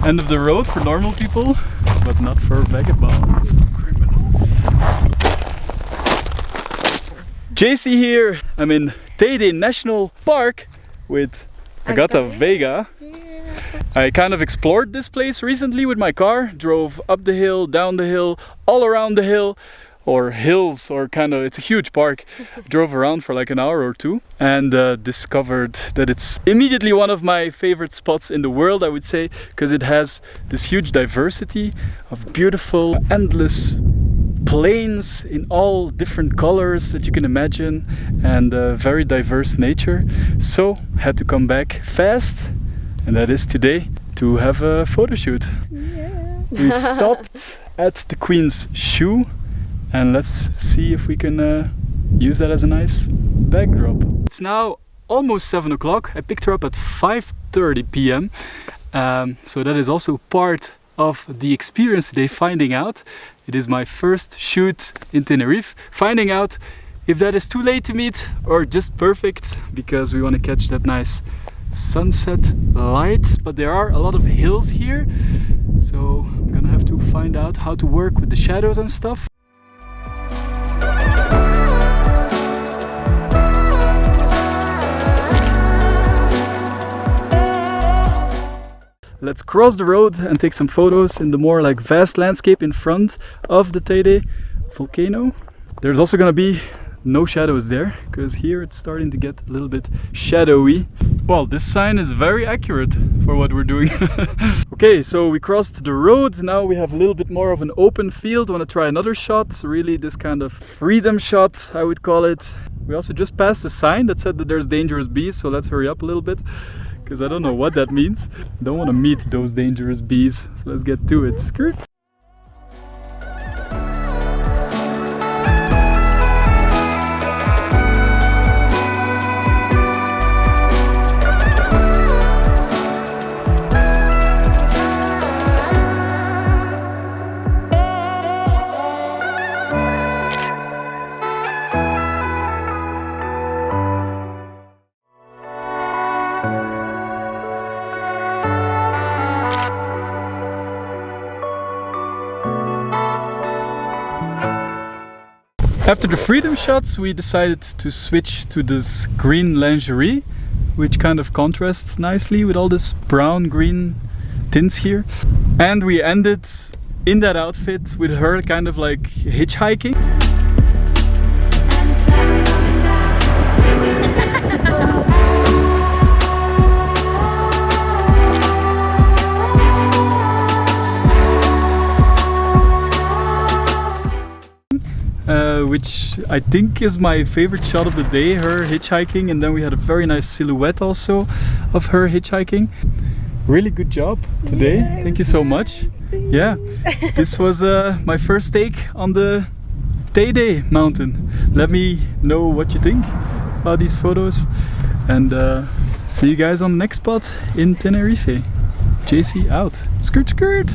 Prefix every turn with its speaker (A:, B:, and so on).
A: End of the road for normal people, but not for vagabonds, criminals. JC here. I'm in Teide National Park with Agatha Vega. I kind of explored this place recently with my car, drove up the hill, down the hill, all around the hill, or hills, or kind of, it's a huge park. Drove around for like an hour or two and discovered that it's immediately one of my favorite spots in the world, I would say, because it has this huge diversity of beautiful, endless plains in all different colors that you can imagine, and very diverse nature. So had to come back fast, and that is today, to have a photo shoot.
B: Yeah.
A: We stopped at the Queen's Shoe, and let's see if we can use that as a nice backdrop. It's now almost 7 o'clock. I picked her up at 5:30 p.m. So that is also part of the experience today, finding out. It is my first shoot in Tenerife, finding out if that is too late to meet or just perfect, because we want to catch that nice sunset light. But there are a lot of hills here, so I'm gonna have to find out how to work with the shadows and stuff. Let's cross the road and take some photos in the more like vast landscape in front of the Teide Volcano. There's also gonna be no shadows there, because here it's starting to get a little bit shadowy. Well, this sign is very accurate for what we're doing. Okay, so we crossed the road. Now we have a little bit more of an open field. I want to try another shot, really this kind of freedom shot, I would call it. We also just passed a sign that said that there's dangerous bees, so let's hurry up a little bit, because I don't know what that means. I don't want to meet those dangerous bees, so let's get to it. Skirt. After the freedom shots, we decided to switch to this green lingerie, which kind of contrasts nicely with all this brown-green tints here. And we ended in that outfit with her kind of like hitchhiking. Which I think is my favorite shot of the day, her hitchhiking, and then we had a very nice silhouette also of her hitchhiking. Really good job today.
B: Yeah,
A: thank you so much. Yeah, this was my first take on the Teide mountain. Let me know what you think about these photos, and see you guys on the next spot in Tenerife. JC out. Skirt skirt.